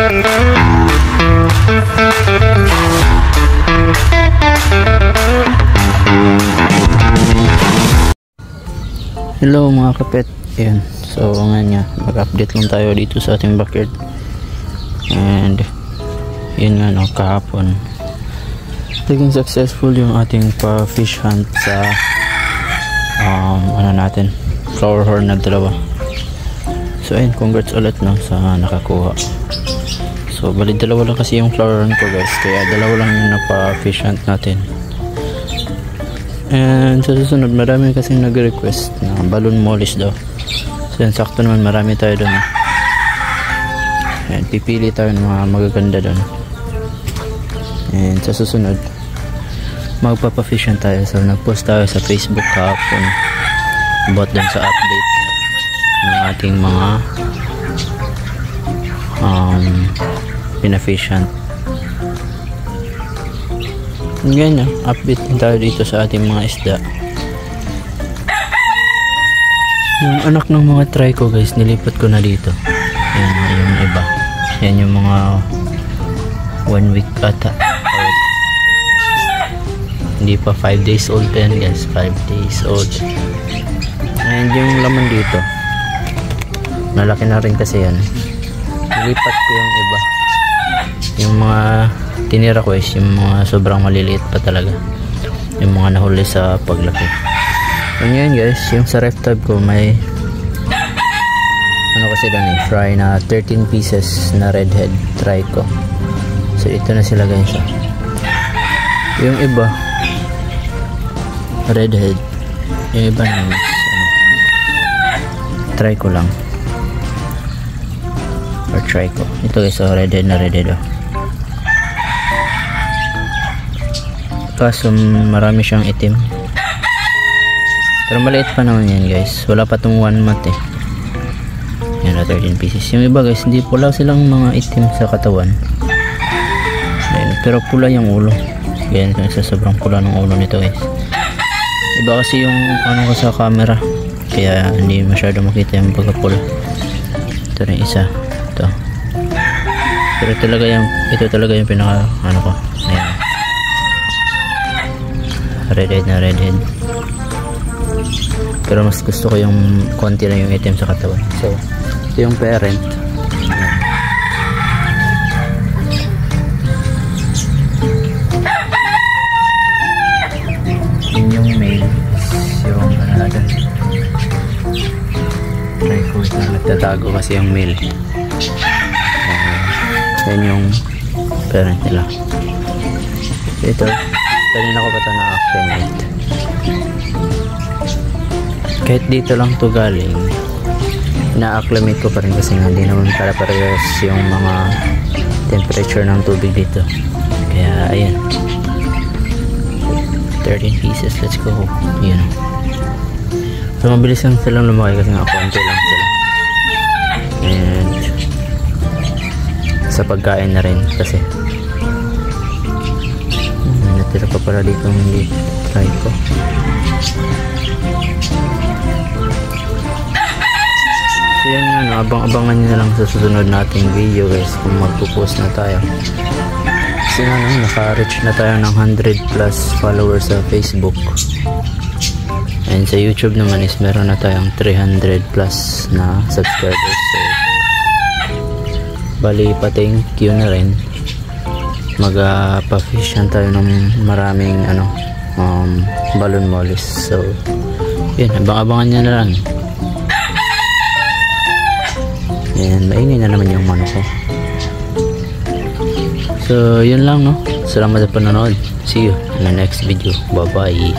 Hello mga kapet, ayan. So ngayon nga, mag-update lang tayo dito sa ating backyard. And yun nga no, kahapon naging successful yung ating pa-fish hunt sa ano natin, flower horn na dalawa. So ayun, congrats ulit no sa nakakuha. So bali dalawa lang kasi yung flower horn ko guys, kaya dalawa lang yung napa-fish hunt natin. And sa susunod, marami kasing nag-request na balloon mollies daw. So yan, sakto naman, marami tayo doon. And pipili tayo ng mga magaganda doon. And sa susunod, magpapafishan tayo. So nag-post tayo sa Facebook kahapon about dun sa update ng ating mga pinafishan. Ganyan, update din tayo dito sa ating mga isda. Yung anak ng mga trico guys, nilipat ko na dito. Yan yung iba. Yan yung mga 1 week ata old. Hindi pa 5 days old yan guys, 5 days old. And yung laman dito, malaki na rin kasi yan. Nilipat ko yung iba. Yung mga tinira ko is yung mga sobrang maliliit pa talaga, yung mga nahuli sa paglaki. And yun guys, yung sa ref tab ko may ano kasi doon fry na 13 pieces na redhead trico. So ito na sila guys. Yung iba redhead, yung iba na trico lang or trico. Ito guys, redhead na redhead kaso marami siyang itim, pero maliit pa naman yan guys, wala pa tong 1 month yan na 13 pieces. Yung iba guys, hindi pula silang mga itim sa katawan. Ayan, pero pula yung ulo. Ganyan sa sobrang pula ng ulo nito guys. Iba kasi yung ano ko sa camera, kaya hindi masyado makita yung pagkapula. Ito rin isa, ito, pero talaga yung, ito talaga yung pinaka ano ko. Ayan, redhead na redhead, pero mas gusto ko yung konti na yung itim sa katawan. So ito yung parent. Yun yung male, yung ano natin, try ko ito, nagtatago kasi yung male. Yan yung parent nila. Ito, kanina ko pa ito na-acclimate. Kahit dito lang to galing, na-acclimate ko pa rin kasi hindi naman para parehas yung mga temperature ng tubig dito. Kaya ayan, 13 pieces, let's go. Yun. So mabilis lang silang lumaki kasi nga konti lang sila. And sa pagkain na rin kasi natira pa pala dito, hindi try ko. So yan nga, abang-abangan nyo na lang sa susunod nating video guys kung magpo-post na tayo. Kasi nga naka-reach na tayo ng 100 plus followers sa Facebook. And sa YouTube naman is meron na tayong 300 plus na subscribers. So bali pa-thank you na rin. Magpa-fishan tayo ng maraming balloon mollies. So yun, abang-abangan nyo na lang. Yan, maingay na naman yung mano ko. So yun lang no, salamat sa panonood. See you in the next video. Bye bye.